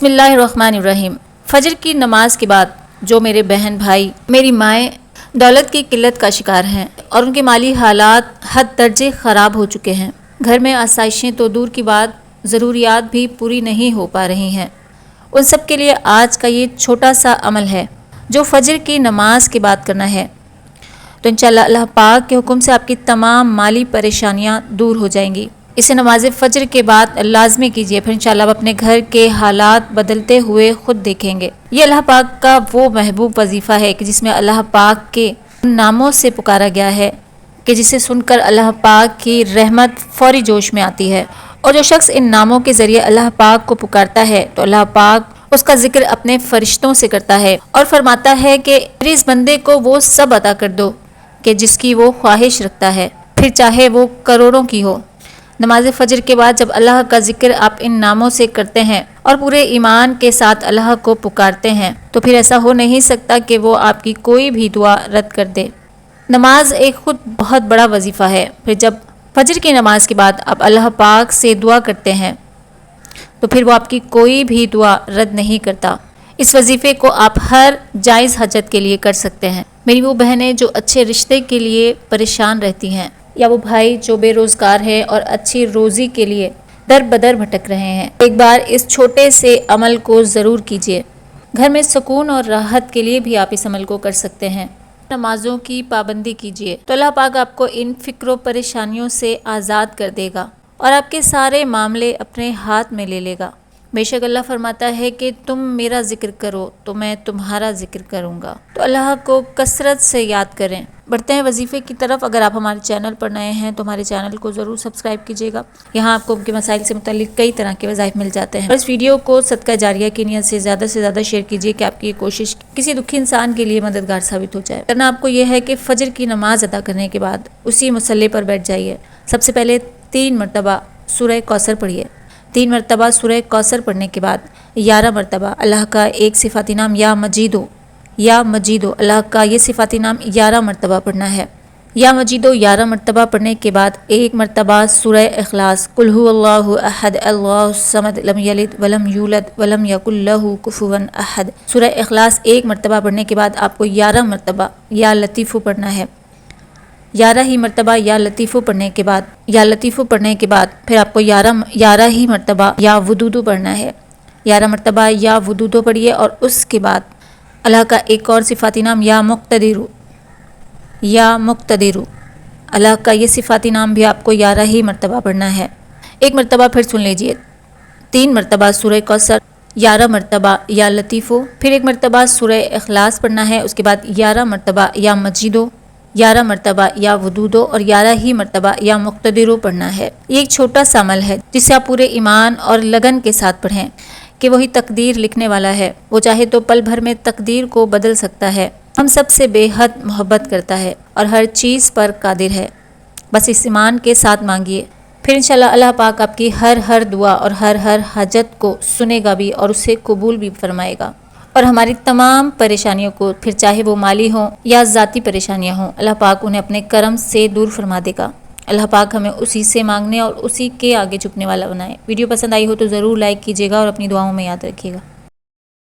بسم اللہ الرحمن الرحیم۔ فجر کی نماز کے بعد جو میرے بہن بھائی میری مائیں دولت کی قلت کا شکار ہیں اور ان کے مالی حالات حد درجے خراب ہو چکے ہیں، گھر میں آسائشیں تو دور کی بات ضروریات بھی پوری نہیں ہو پا رہی ہیں، ان سب کے لیے آج کا یہ چھوٹا سا عمل ہے جو فجر کی نماز کے بعد کرنا ہے، تو انشاءاللہ اللہ پاک کے حکم سے آپ کی تمام مالی پریشانیاں دور ہو جائیں گی۔ اسے نماز فجر کے بعد لازمی کیجیے، پھر انشاءاللہ آپ اپنے گھر کے حالات بدلتے ہوئے خود دیکھیں گے۔ یہ اللہ پاک کا وہ محبوب وظیفہ ہے کہ جس میں اللہ پاک کے ناموں سے پکارا گیا ہے کہ جسے سن کر اللہ پاک کی رحمت فوری جوش میں آتی ہے، اور جو شخص ان ناموں کے ذریعے اللہ پاک کو پکارتا ہے تو اللہ پاک اس کا ذکر اپنے فرشتوں سے کرتا ہے اور فرماتا ہے کہ میرے اس بندے کو وہ سب عطا کر دو کہ جس کی وہ خواہش رکھتا ہے، پھر چاہے وہ کروڑوں کی ہو۔ نماز فجر کے بعد جب اللہ کا ذکر آپ ان ناموں سے کرتے ہیں اور پورے ایمان کے ساتھ اللہ کو پکارتے ہیں تو پھر ایسا ہو نہیں سکتا کہ وہ آپ کی کوئی بھی دعا رد کر دے۔ نماز ایک خود بہت بڑا وظیفہ ہے، پھر جب فجر کی نماز کے بعد آپ اللہ پاک سے دعا کرتے ہیں تو پھر وہ آپ کی کوئی بھی دعا رد نہیں کرتا۔ اس وظیفے کو آپ ہر جائز حاجت کے لیے کر سکتے ہیں۔ میری وہ بہنیں جو اچھے رشتے کے لیے پریشان رہتی ہیں، یا وہ بھائی جو بے روزگار ہے اور اچھی روزی کے لیے در بدر بھٹک رہے ہیں، ایک بار اس چھوٹے سے عمل کو ضرور کیجیے۔ گھر میں سکون اور راحت کے لیے بھی آپ اس عمل کو کر سکتے ہیں۔ نمازوں کی پابندی کیجیے تو اللہ پاک آپ کو ان فکر و پریشانیوں سے آزاد کر دے گا اور آپ کے سارے معاملے اپنے ہاتھ میں لے لے گا۔ بے شک اللہ فرماتا ہے کہ تم میرا ذکر کرو تو میں تمہارا ذکر کروں گا، تو اللہ کو کثرت سے یاد کریں۔ بڑھتے ہیں وظیفے کی طرف۔ اگر آپ ہمارے چینل پر نئے ہیں تو ہمارے چینل کو ضرور سبسکرائب کیجیے گا، یہاں آپ کو ان کے مسائل سے متعلق کئی طرح کے وظائف مل جاتے ہیں۔ اور اس ویڈیو کو صدقہ جاریہ کی نیت سے زیادہ شیئر کیجیے کہ آپ کی یہ کوشش کسی دکھی انسان کے لیے مددگار ثابت ہو جائے۔ کرنا آپ کو یہ ہے کہ فجر کی نماز ادا کرنے کے بعد اسی مصلی پر بیٹھ جائیے۔ سب سے پہلے 3 مرتبہ سورہ کوثر پڑھیے۔ 3 مرتبہ سورہ کوثر پڑھنے کے بعد 11 مرتبہ اللہ کا ایک صفاتی نام یا مجیدو اللہ کا یہ صفاتی نام 11 مرتبہ پڑھنا ہے۔ یا مجیدو 11 مرتبہ پڑھنے کے بعد 1 مرتبہ سورہ اخلاص قل هو اللہ احد اللہ الصمد لم یلد ولم یولد ولم یکن لہ کفوا احد، سورہ اخلاص 1 مرتبہ پڑھنے کے بعد آپ کو 11 مرتبہ یا لطیفو پڑھنا ہے۔ 11 ہی مرتبہ یا لطیفو پڑھنے کے بعد پھر آپ کو 11 ہی مرتبہ یا ودودو پڑھنا ہے۔ 11 مرتبہ یا ودودو پڑھیے اور اس کے بعد اللہ کا ایک اور صفاتی نام یا مقتدرو اللہ کا یہ صفاتی نام بھی آپ کو 11 ہی مرتبہ پڑھنا ہے۔ ایک مرتبہ پھر سن لیجئے، 3 مرتبہ سورہ کوثر، 11 مرتبہ یا لطیفو، پھر 1 مرتبہ سورہ اخلاص پڑھنا ہے، اس کے بعد 11 مرتبہ یا مجیدو، 11 مرتبہ یا ودودو اور 11 ہی مرتبہ یا مقتدرو پڑھنا ہے۔ یہ ایک چھوٹا سا عمل ہے جسے آپ پورے ایمان اور لگن کے ساتھ پڑھیں کہ وہی تقدیر لکھنے والا ہے، وہ چاہے تو پل بھر میں تقدیر کو بدل سکتا ہے، ہم سب سے بے حد محبت کرتا ہے اور ہر چیز پر قادر ہے۔ بس اس ایمان کے ساتھ مانگیے، پھر انشاءاللہ اللہ پاک آپ کی ہر دعا اور ہر حاجت کو سنے گا بھی اور اسے قبول بھی فرمائے گا، اور ہماری تمام پریشانیوں کو، پھر چاہے وہ مالی ہوں یا ذاتی پریشانیاں ہوں، اللہ پاک انہیں اپنے کرم سے دور فرما دے گا۔ اللہ پاک ہمیں اسی سے مانگنے اور اسی کے آگے جھکنے والا بنائے۔ ویڈیو پسند آئی ہو تو ضرور لائک کیجیے گا اور اپنی دعاؤں میں یاد رکھیے گا۔